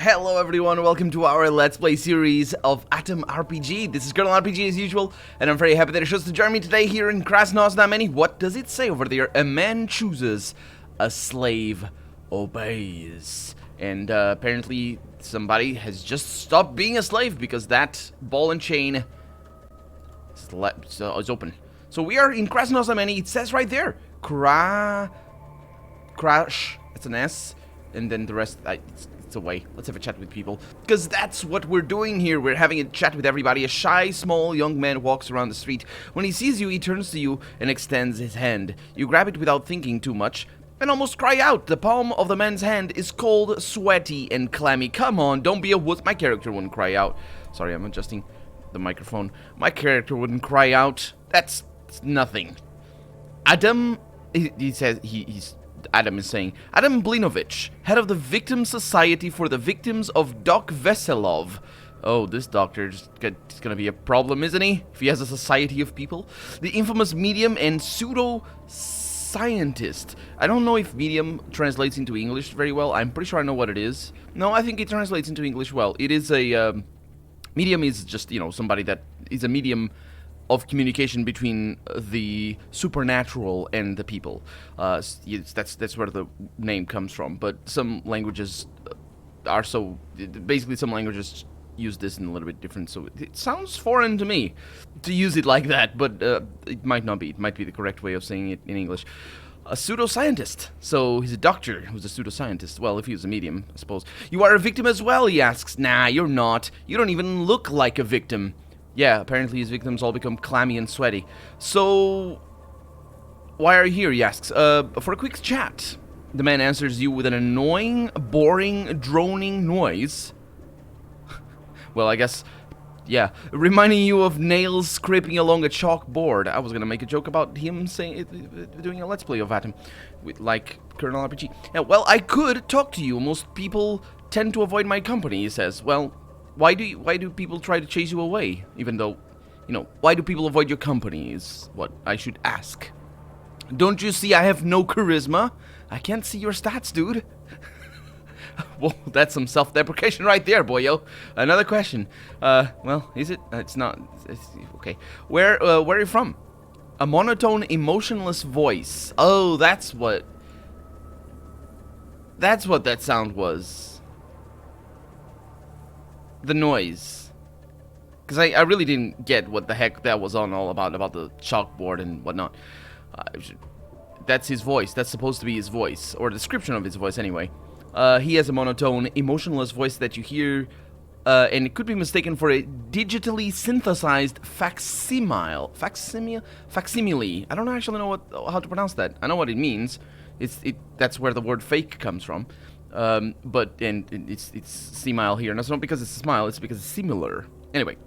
Hello everyone, welcome to our Let's Play series of A.T.O.M RPG. This is Colonel RPG as usual, and I'm very happy that it shows to join me today here in Krasnoznameni. What does it say over there? A man chooses, a slave obeys. And apparently somebody has just stopped being a slave because that ball and chain is open. So we are in Krasnoznameni. It says right there, Crash, it's an S, and then the rest, it's away. Let's have a chat with people, because that's what we're doing here. We're having a chat with everybody. A shy, small, young man walks around the street. When he sees you, he turns to you and extends his hand. You grab it without thinking too much and almost cry out. The palm of the man's hand is cold, sweaty, and clammy. Come on, don't be a wuss. My character wouldn't cry out. Sorry, I'm adjusting the microphone. My character wouldn't cry out. That's nothing. Adam, he says, Adam is saying, Adam Blinovich, head of the Victim Society for the Victims of Doc Veselov. Oh, this doctor's gonna be a problem, isn't he? If he has a society of people. The infamous medium and pseudo-scientist. I don't know if medium translates into English very well. I'm pretty sure I know what it is. No, I think it translates into English well. It is a, medium is just, you know, somebody that is a medium of communication between the supernatural and the people. That's where the name comes from. But some languages are so... Basically, some languages use this in a little bit different, so it sounds foreign to me to use it like that, but it might not be. It might be the correct way of saying it in English. A pseudoscientist. So he's a doctor who's a pseudoscientist. Well, if he was a medium, I suppose. You are a victim as well, he asks. Nah, you're not. You don't even look like a victim. Yeah, apparently his victims all become clammy and sweaty. So, why are you here, he asks. For a quick chat. The man answers you with an annoying, boring, droning noise. Well, I guess, yeah, reminding you of nails scraping along a chalkboard. I was gonna make a joke about him doing a Let's Play of A.T.O.M with, like, Colonel RPG. Yeah, well, I could talk to you. Most people tend to avoid my company, he says. Well, why do people try to chase you away? Even though, you know, why do people avoid your company is what I should ask. Don't you see I have no charisma? I can't see your stats, dude. Well, that's some self-deprecation right there, boyo. Another question. Well, is it? It's not. It's, okay. Where are you from? A monotone, emotionless voice. Oh, that's what that sound was. The noise. Because I really didn't get what the heck that was all about the chalkboard and whatnot. That's his voice. That's supposed to be his voice. Or a description of his voice, anyway. He has a monotone, emotionless voice that you hear, and it could be mistaken for a digitally synthesized facsimile. I don't actually know how to pronounce that. I know what it means. That's where the word fake comes from. But it's simile here. And that's not because it's a smile, it's because it's similar. Anyway,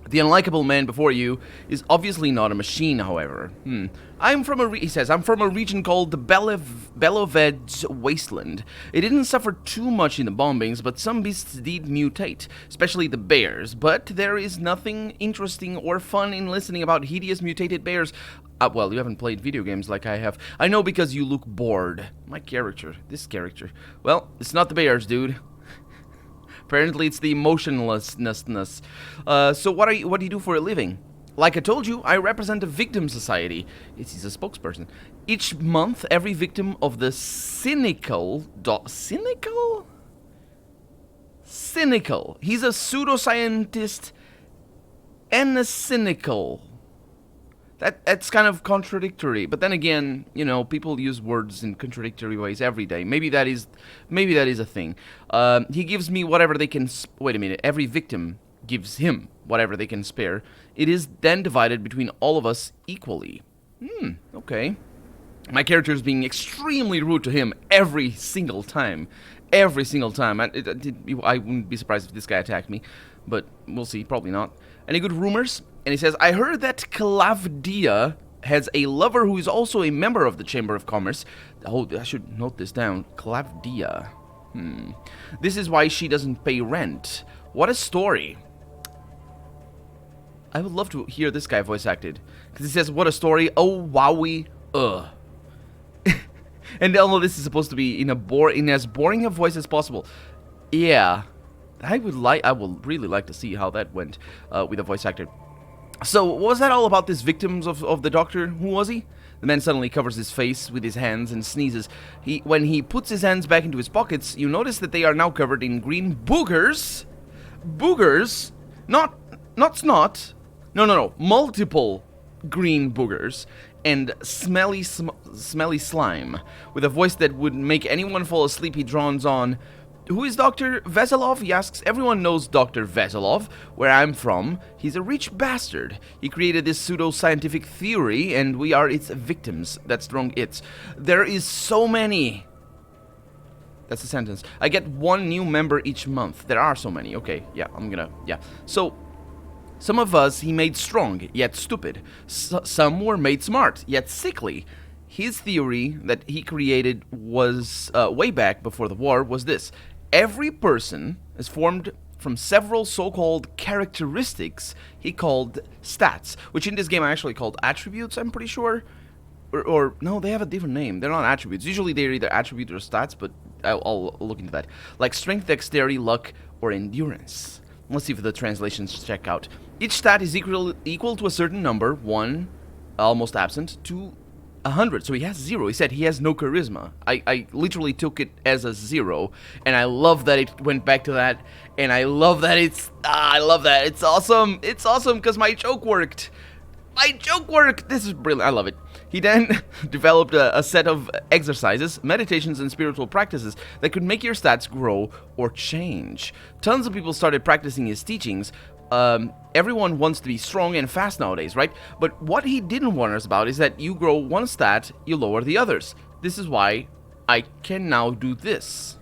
the unlikable man before you is obviously not a machine, however. He says, I'm from a region called the Beloved's Wasteland. It didn't suffer too much in the bombings, but some beasts did mutate, especially the bears. But there is nothing interesting or fun in listening about hideous mutated bears. Well, you haven't played video games like I have. I know because you look bored. This character. Well, it's not the bears, dude. Apparently, it's the emotionlessness. So what do you do for a living? Like I told you, I represent a victim society. He's a spokesperson. Each month, every victim of the cynical. He's a pseudoscientist and a cynical. That's kind of contradictory, but then again, you know, people use words in contradictory ways every day. Maybe that is a thing. He gives me whatever they can. Wait a minute. Every victim gives him whatever they can spare. It is then divided between all of us equally. Okay. My character is being extremely rude to him every single time. I wouldn't be surprised if this guy attacked me, but we'll see. Probably not. Any good rumors? And he says, I heard that Klavdia has a lover who is also a member of the Chamber of Commerce. Oh, I should note this down. Klavdia. This is why she doesn't pay rent. What a story. I would love to hear this guy voice acted. Because he says, what a story. Oh, wowie. And all of this is supposed to be in as boring a voice as possible. Yeah. I will really like to see how that went with a voice actor. So, what was that all about, these victims of the doctor? Who was he? The man suddenly covers his face with his hands and sneezes. When he puts his hands back into his pockets, you notice that they are now covered in green boogers. Boogers? Not snot. No. Multiple green boogers and smelly slime. With a voice that would make anyone fall asleep, he drones on. Who is Dr. Veselov? He asks. Everyone knows Dr. Veselov, where I'm from. He's a rich bastard. He created this pseudo-scientific theory, and we are its victims. That's wrong, it's. There is so many. That's the sentence. I get one new member each month. There are so many. Okay, yeah, yeah. So, some of us he made strong, yet stupid. Some were made smart, yet sickly. His theory that he created was, way back before the war, was this. Every person is formed from several so-called characteristics he called stats, which in this game are actually called attributes, I'm pretty sure. Or no, they have a different name. They're not attributes. Usually they're either attributes or stats, but I'll look into that. Like strength, dexterity, luck, or endurance. Let's see if the translations check out. Each stat is equal to a certain number, 1, almost absent, 2, 100, so he has 0. He said he has no charisma. I literally took it as a 0, and I love that it went back to that, and I love that I love that. It's awesome. It's awesome because my joke worked. My joke worked. This is brilliant. I love it. He then developed a set of exercises, meditations, and spiritual practices that could make your stats grow or change. Tons of people started practicing his teachings. Everyone wants to be strong and fast nowadays, right? But what he didn't warn us about is that you grow one stat, you lower the others. This is why I can now do this.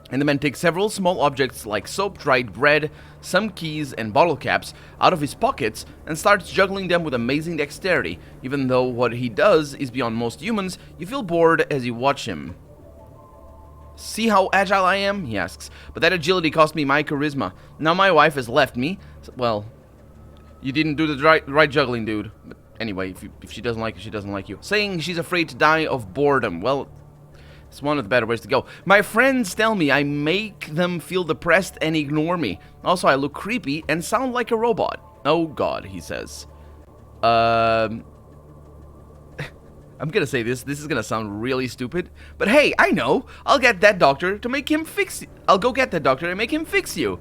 And the man takes several small objects like soap, dried bread, some keys, and bottle caps out of his pockets and starts juggling them with amazing dexterity. Even though what he does is beyond most humans, you feel bored as you watch him. See how agile I am? He asks. But that agility cost me my charisma. Now my wife has left me. Well, you didn't do the right juggling, dude. But anyway, if she doesn't like you, she doesn't like you. Saying she's afraid to die of boredom. Well, it's one of the better ways to go. My friends tell me I make them feel depressed and ignore me. Also, I look creepy and sound like a robot. Oh God, he says. I'm gonna say this is gonna sound really stupid, but hey, I know! I'll get that doctor to make him fix you. I'll go get that doctor and make him fix you.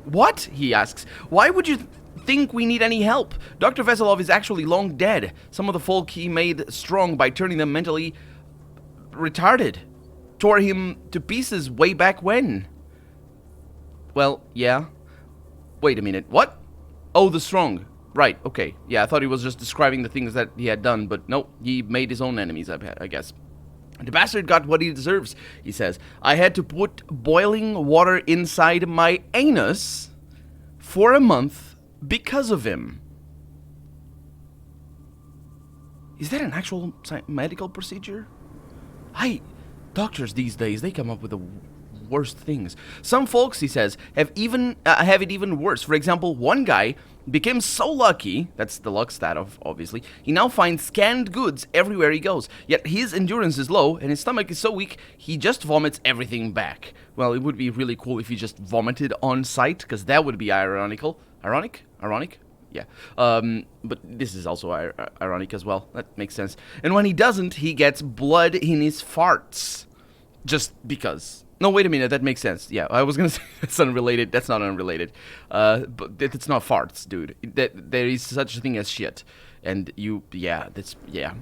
What? He asks. Why would you think we need any help? Dr. Veselov is actually long dead. Some of the folk he made strong by turning them mentally retarded. Tore him to pieces way back when. Well, yeah. Wait a minute, what? Oh, the strong. Right, okay. Yeah, I thought he was just describing the things that he had done, but no, he made his own enemies, I guess. The bastard got what he deserves, he says. I had to put boiling water inside my anus for a month because of him. Is that an actual medical procedure? Doctors these days, they come up with the worst things. Some folks, he says, have it even worse. For example, one guy became so lucky, that's the luck stat, obviously, he now finds canned goods everywhere he goes. Yet his endurance is low, and his stomach is so weak, he just vomits everything back. Well, it would be really cool if he just vomited on sight, because that would be ironical. Ironic? Yeah. But this is also ironic as well. That makes sense. And when he doesn't, he gets blood in his farts. Just because. No, wait a minute, that makes sense. Yeah, I was gonna say that's unrelated. That's not unrelated. But it's not farts, dude. There is such a thing as shit. And yeah.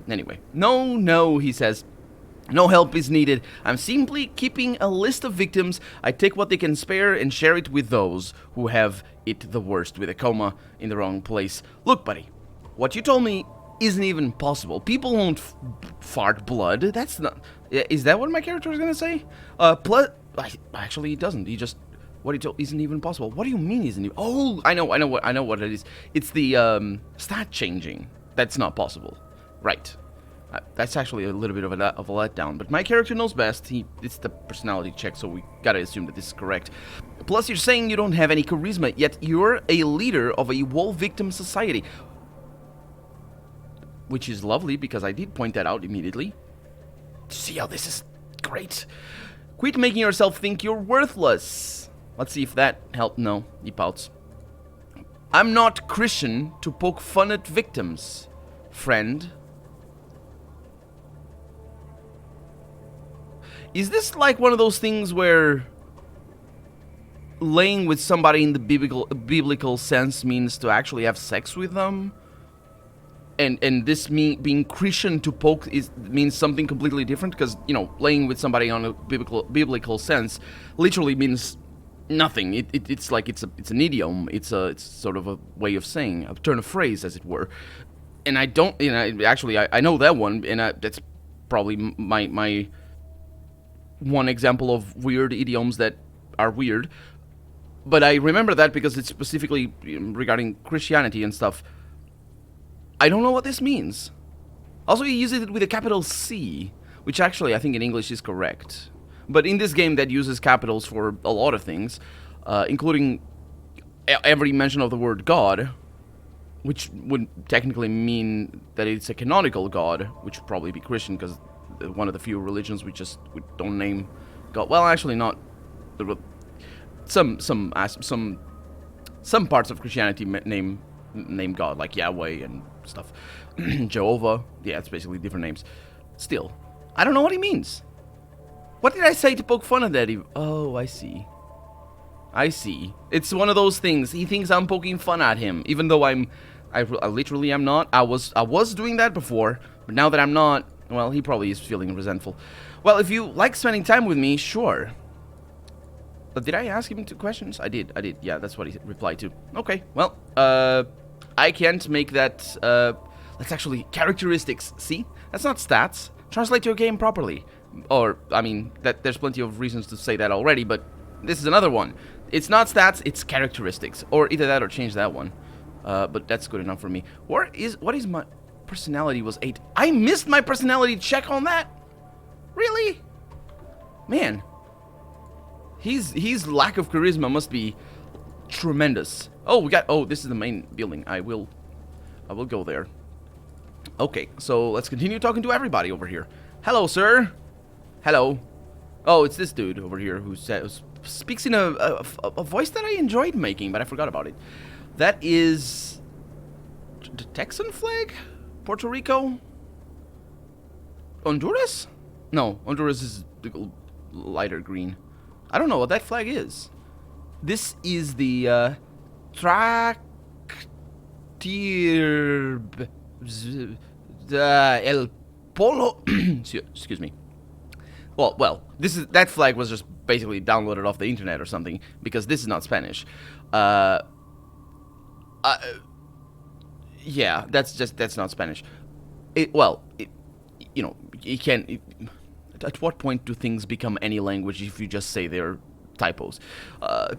Anyway. No, he says. No help is needed. I'm simply keeping a list of victims. I take what they can spare and share it with those who have it the worst, with a comma in the wrong place. Look, buddy, what you told me isn't even possible. People won't fart blood. That's not... Is that what my character is gonna say? Actually, he doesn't. He just... What he told isn't even possible. What do you mean isn't even... Oh, I know what it is. It's the stat changing. That's not possible. Right. That's actually a little bit of a letdown, but my character knows best. It's the personality check, so we gotta assume that this is correct. Plus, you're saying you don't have any charisma, yet you're a leader of a war victim society. Which is lovely, because I did point that out immediately. See how this is great? Quit making yourself think you're worthless. Let's see if that helped. No, he pouts. I'm not Christian to poke fun at victims, friend. Is this like one of those things where laying with somebody in the biblical sense means to actually have sex with them? And this being Christian to poke means something completely different? Because, you know, laying with somebody on a biblical sense literally means nothing. It's like it's an idiom. It's sort of a way of saying, a turn of phrase, as it were. And I don't, you know, actually I know that one, and that's probably my one example of weird idioms that are weird. But I remember that because it's specifically regarding Christianity and stuff. I don't know what this means. Also, he uses it with a capital C, which actually I think in English is correct. But in this game that uses capitals for a lot of things, including every mention of the word God, which would technically mean that it's a canonical God, which would probably be Christian, because one of the few religions we don't name God. Well, actually not. Some parts of Christianity name God, like Yahweh and stuff. Jehovah. Yeah, it's basically different names. Still, I don't know what he means. What did I say to poke fun at that? Oh, I see. It's one of those things. He thinks I'm poking fun at him, even though I literally am not. I was doing that before, but now that I'm not, well, he probably is feeling resentful. Well, if you like spending time with me, sure. But did I ask him 2 questions? I did. Yeah, that's what he replied to. Okay, well, I can't make that, that's actually characteristics. See? That's not stats. Translate your game properly. Or, I mean, there's plenty of reasons to say that already, but this is another one. It's not stats, it's characteristics. Or either that or change that one. But that's good enough for me. What is my personality was 8. I missed my personality check on that? Really? Man. His lack of charisma must be tremendous. Oh, this is the main building. I will go there. Okay, so let's continue talking to everybody over here. Hello, sir. Hello. Oh, it's this dude over here who speaks in a voice that I enjoyed making, but I forgot about it. That is the Texan flag? Puerto Rico? Honduras? No, Honduras is the lighter green. I don't know what that flag is. This is the El Polo. Excuse me. Well, that flag was just basically downloaded off the internet or something, because this is not Spanish. Yeah, that's not Spanish. You know, you can't. At what point do things become any language if you just say they're typos?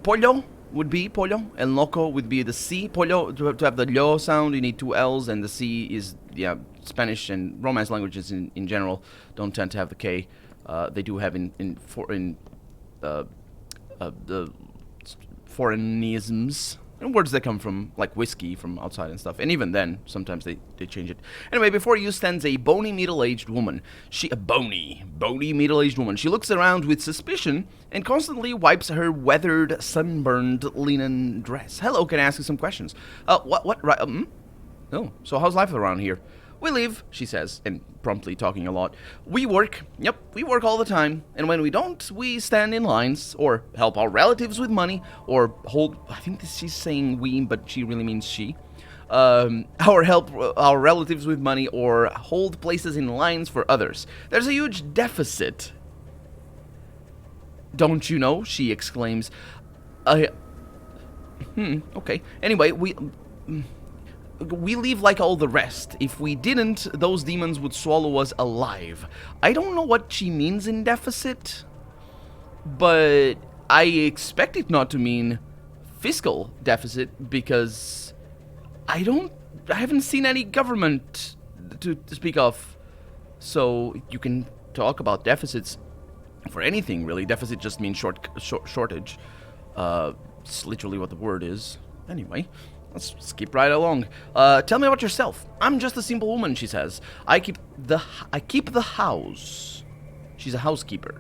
Pollo would be pollo, and loco would be the C. Pollo, to have the lo sound, you need 2 L's, and the C is, yeah, Spanish and Romance languages in general don't tend to have the K. They do have in the foreignisms and words that come from, like, whiskey from outside and stuff. And even then, sometimes they change it. Anyway, before you stands a bony middle-aged woman. A bony middle-aged woman. She looks around with suspicion and constantly wipes her weathered, sunburned linen dress. Hello, can I ask you some questions? Right, Oh, so how's life around here? We live, she says, and promptly talking a lot. We work. Yep, we work all the time. And when we don't, we stand in lines, or help our relatives with money, or hold... I think she's saying we, but she really means she. Or help our relatives with money, or hold places in lines for others. There's a huge deficit. Don't you know? She exclaims. Okay. Anyway, we live like all the rest. If we didn't, those demons would swallow us alive. I don't know what she means in deficit, but I expect it not to mean fiscal deficit, because I haven't seen any government to speak of. So you can talk about deficits for anything, really. Deficit just means shortage. It's literally what the word is. Anyway, let's skip right along. Tell me about yourself. I'm just a simple woman, she says. I keep the house. She's a housekeeper.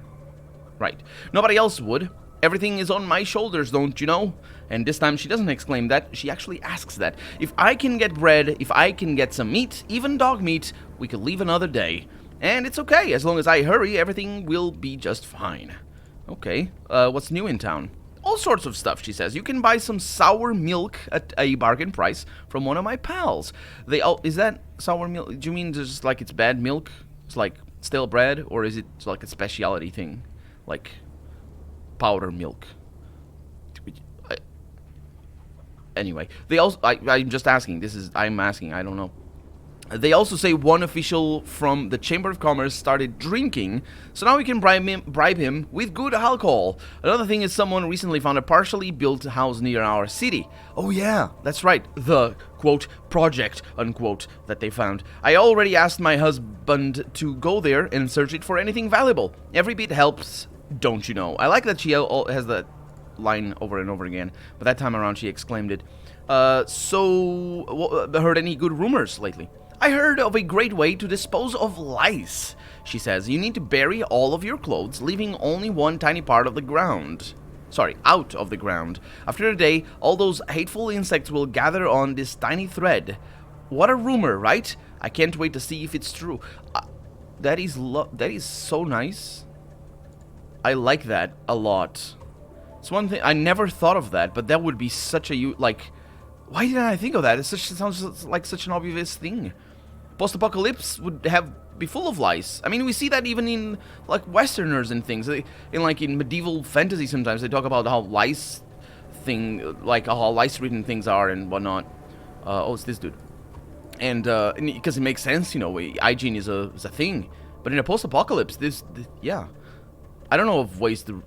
Right. Nobody else would. Everything is on my shoulders, don't you know? And this time she doesn't exclaim that, she actually asks that. If I can get bread, if I can get some meat, even dog meat, we could leave another day. And it's okay, as long as I hurry, everything will be just fine. Okay, what's new in town? All sorts of stuff, she says. You can buy some sour milk at a bargain price from one of my pals. Is that sour milk? Do you mean just like it's bad milk? It's like stale bread? Or is it like a specialty thing? Like powder milk? Anyway, they also... I'm just asking. I'm asking. I don't know. They also say one official from the Chamber of Commerce started drinking, so now we can bribe him with good alcohol. Another thing is someone recently found a partially built house near our city. Oh yeah, that's right, the, quote, project, unquote, that they found. I already asked my husband to go there and search it for anything valuable. Every bit helps, don't you know. I like that she has that line over and over again, but that time around she exclaimed it. Heard any good rumors lately? I heard of a great way to dispose of lice, she says. You need to bury all of your clothes, leaving only one tiny part of the ground. Sorry, out of the ground. After a day, all those hateful insects will gather on this tiny thread. What a rumor, right? I can't wait to see if it's true. That is so nice. I like that a lot. It's one thing, I never thought of that, but that would be such a, like... Why didn't I think of that? It sounds like such an obvious thing. Post-apocalypse would be full of lice. I mean, we see that even in, like, Westerners and things. In medieval fantasy sometimes they talk about how how lice-ridden things are and whatnot. Oh, it's this dude. And because it makes sense, you know, hygiene is a thing. But in a post-apocalypse, yeah. I don't know of ways to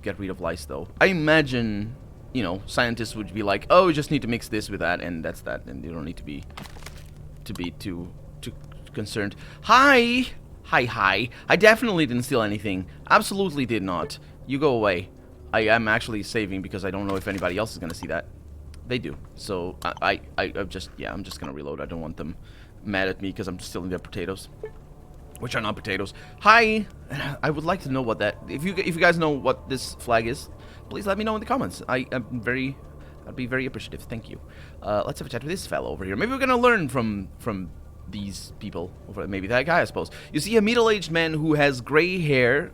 get rid of lice, though. I imagine... You know, scientists would be like, oh, you just need to mix this with that, and that's that, and you don't need to be too concerned. Hi! Hi. I definitely didn't steal anything. Absolutely did not. You go away. I am actually saving because I don't know if anybody else is gonna see that. They do. So, I'm just gonna reload. I don't want them mad at me because I'm stealing their potatoes. Which are not potatoes. Hi! I would like to know what that... If you guys know what this flag is, please let me know in the comments. I'd be very appreciative. Thank you. Let's have a chat with this fellow over here. Maybe we're gonna learn from these people. Maybe that guy, I suppose. You see a middle-aged man who has gray hair.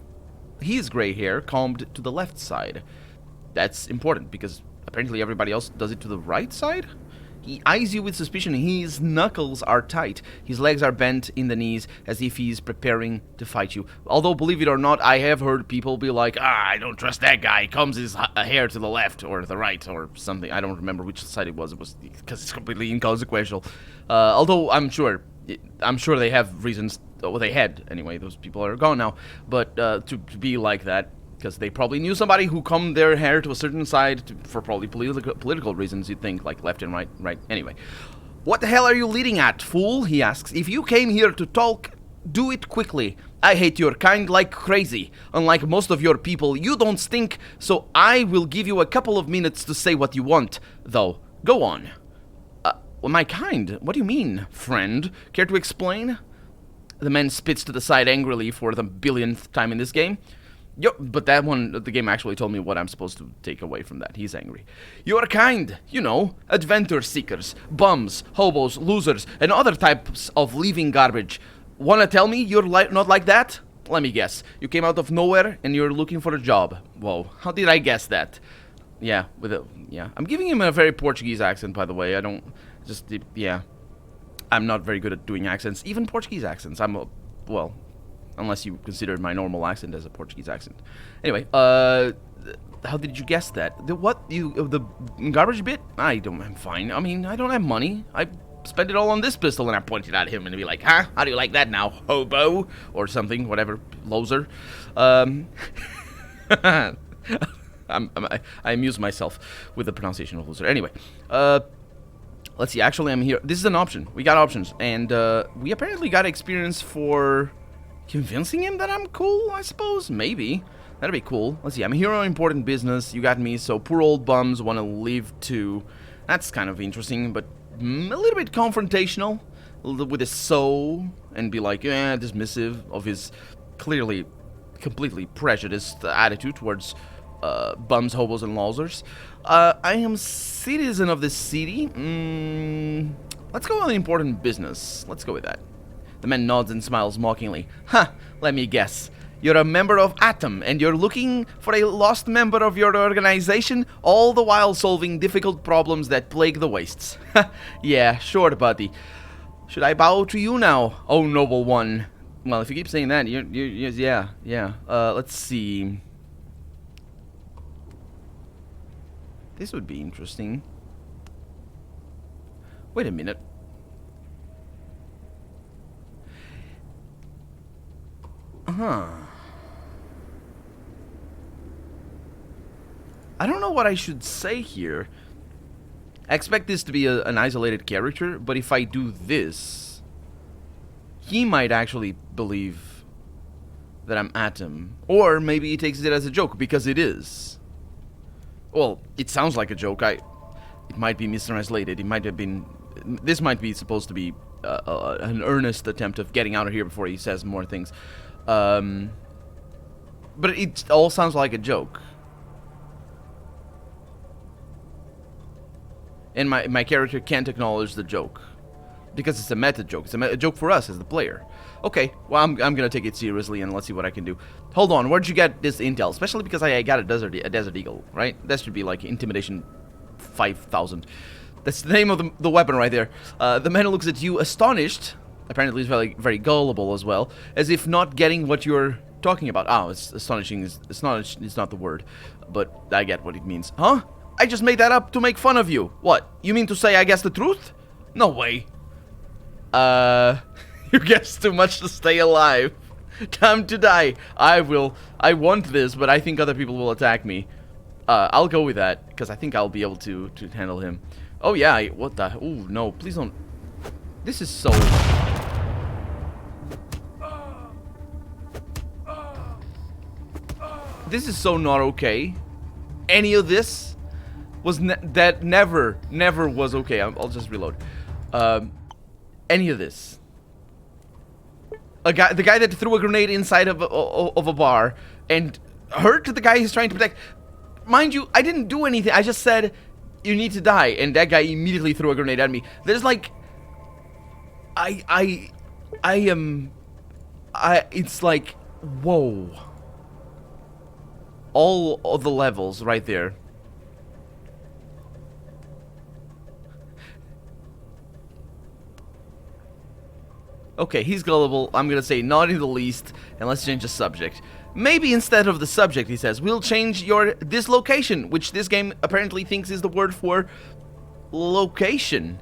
His gray hair combed to the left side. That's important because apparently everybody else does it to the right side. He eyes you with suspicion. His knuckles are tight. His legs are bent in the knees as if he's preparing to fight you. Although, believe it or not, I have heard people be like, I don't trust that guy. He combs his hair to the left or the right or something. I don't remember which side it was. It was because it's completely inconsequential. Although I'm sure they have reasons. Well, they had anyway. Those people are gone now. But to be like that. Because they probably knew somebody who combed their hair to a certain side for probably political reasons, you'd think, like left and right. Anyway. What the hell are you leading at, fool? He asks. If you came here to talk, do it quickly. I hate your kind like crazy. Unlike most of your people, you don't stink, so I will give you a couple of minutes to say what you want, though. Go on. My kind? What do you mean, friend? Care to explain? The man spits to the side angrily for the billionth time in this game. Yo, but that one, the game actually told me what I'm supposed to take away from that. He's angry. Your kind, you know, adventure seekers, bums, hobos, losers, and other types of living garbage. Wanna tell me you're not like that? Let me guess. You came out of nowhere and you're looking for a job. Whoa, how did I guess that? Yeah, I'm giving him a very Portuguese accent, by the way. I'm not very good at doing accents, even Portuguese accents. Unless you consider my normal accent as a Portuguese accent. Anyway, how did you guess that? The garbage bit? I'm fine. I mean, I don't have money. I spent it all on this pistol, and I pointed at him and be like, huh? How do you like that now, hobo? Or something, whatever, loser. I amuse myself with the pronunciation of loser. Anyway, let's see. Actually, I'm here. This is an option. We got options, and we apparently got experience for convincing him that I'm cool, I suppose? Maybe. That'd be cool. Let's see, I'm here on important business. You got me, so poor old bums want to live too. That's kind of interesting, but a little bit confrontational. With a and be like, dismissive of his clearly completely prejudiced attitude towards bums, hobos, and losers. I am citizen of this city. Let's go on important business. Let's go with that. The man nods and smiles mockingly. Ha! Let me guess. You're a member of A.T.O.M, and you're looking for a lost member of your organization, all the while solving difficult problems that plague the wastes. Yeah, sure, buddy. Should I bow to you now, oh noble one? Well, if you keep saying that, yeah. Let's see. This would be interesting. Wait a minute. I don't know what I should say here. I expect this to be an isolated character, but if I do this, he might actually believe that I'm A.T.O.M. Or maybe he takes it as a joke, because it is. Well, it sounds like a joke. It might be mistranslated. It might have been... This might be supposed to be an earnest attempt of getting out of here before he says more things. But it all sounds like a joke. And my character can't acknowledge the joke. Because it's a meta joke. It's a joke for us as the player. Okay, well, I'm gonna take it seriously and let's see what I can do. Hold on, where'd you get this intel? Especially because I got a Desert Eagle, right? That should be like Intimidation 5000. That's the name of the weapon right there. The man looks at you astonished. Apparently he's very, very gullible as well. As if not getting what you're talking about. Oh, it's astonishing. It's not the word. But I get what it means. Huh? I just made that up to make fun of you. What? You mean to say I guessed the truth? No way. You guessed too much to stay alive. Time to die. I want this, but I think other people will attack me. I'll go with that, because I think I'll be able to handle him. Oh yeah, what the... Oh no, please don't... This is so... This is so not okay. Any of this was never was okay. I'll just reload. Any of this. The guy that threw a grenade inside of a bar and hurt the guy he's trying to protect. Mind you, I didn't do anything. I just said, you need to die, and that guy immediately threw a grenade at me. There's like... It's like... Whoa. All of the levels right there. Okay, he's gullible. I'm gonna say not in the least, and let's change the subject. Maybe instead of the subject, he says, we'll change your dislocation, which this game apparently thinks is the word for location.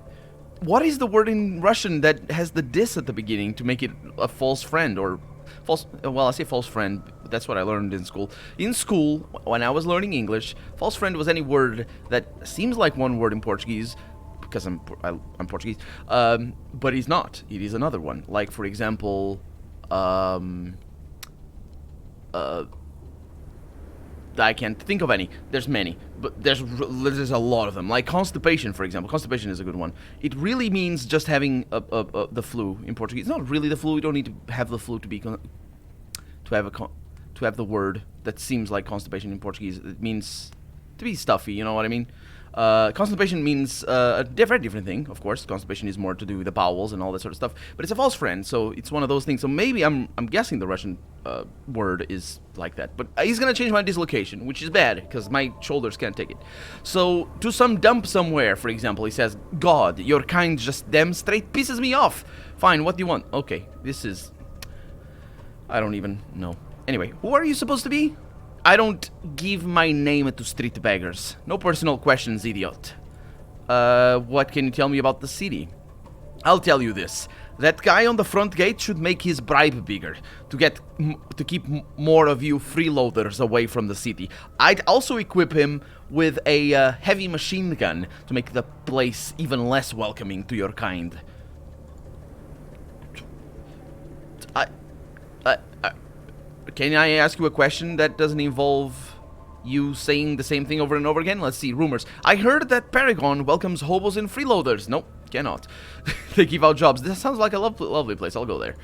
What is the word in Russian that has the dis at the beginning to make it a false friend or false? Well, I say false friend. But that's what I learned in school. In school, when I was learning English, false friend was any word that seems like one word in Portuguese. Because I'm Portuguese, but he's not. It is another one. Like, for example, I can't think of any. There's many, but there's a lot of them. Like constipation, for example. Constipation is a good one. It really means just having the flu in Portuguese. It's not really the flu. You don't need to have the flu to have the word that seems like constipation in Portuguese. It means to be stuffy. You know what I mean? Constipation means a very different thing, of course. Constipation is more to do with the bowels and all that sort of stuff. But it's a false friend, so it's one of those things. So maybe I'm guessing the Russian word is like that. But he's gonna change my dislocation, which is bad, because my shoulders can't take it. So, to some dump somewhere, for example, he says, God, your kind just damn straight pisses me off. Fine, what do you want? Okay, this is... I don't even know. Anyway, who are you supposed to be? I don't give my name to street beggars. No personal questions, idiot. What can you tell me about the city? I'll tell you this. That guy on the front gate should make his bribe bigger to keep more of you freeloaders away from the city. I'd also equip him with a heavy machine gun to make the place even less welcoming to your kind. Can I ask you a question that doesn't involve you saying the same thing over and over again? Let's see, rumors. I heard that Paragon welcomes hobos and freeloaders. Nope, cannot. They give out jobs. This sounds like a lovely place. I'll go there.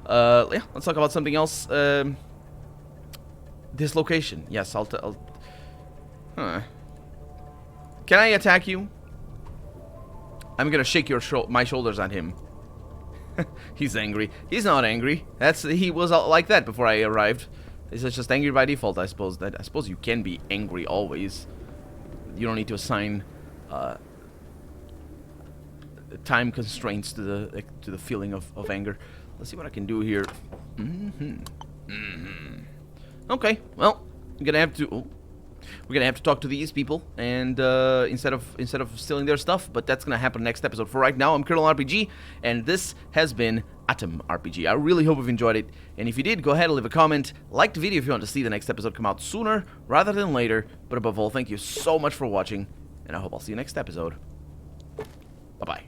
Yeah, let's talk about something else. This location. Yes, I'll... Huh. Can I attack you? I'm gonna shake my shoulders on him. He's angry. He's not angry. He was like that before I arrived. He's just angry by default, I suppose. I suppose you can be angry always. You don't need to assign time constraints to the feeling of anger. Let's see what I can do here. Okay, well, I'm gonna have to. We're gonna have to talk to these people, and instead of stealing their stuff, but that's gonna happen next episode. For right now, I'm Colonel RPG, and this has been A.T.O.M RPG. I really hope you've enjoyed it, and if you did, go ahead and leave a comment, like the video if you want to see the next episode come out sooner rather than later. But above all, thank you so much for watching, and I hope I'll see you next episode. Bye bye.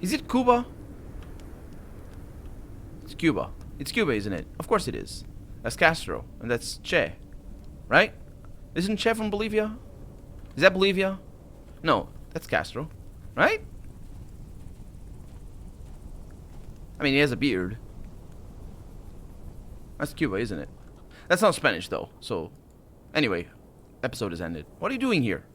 Is it Cuba? It's Cuba. It's Cuba, isn't it? Of course it is. That's Castro. And that's Che. Right? Isn't Che from Bolivia? Is that Bolivia? No, that's Castro. Right? I mean, he has a beard. That's Cuba, isn't it? That's not Spanish, though. So, anyway, episode is ended. What are you doing here?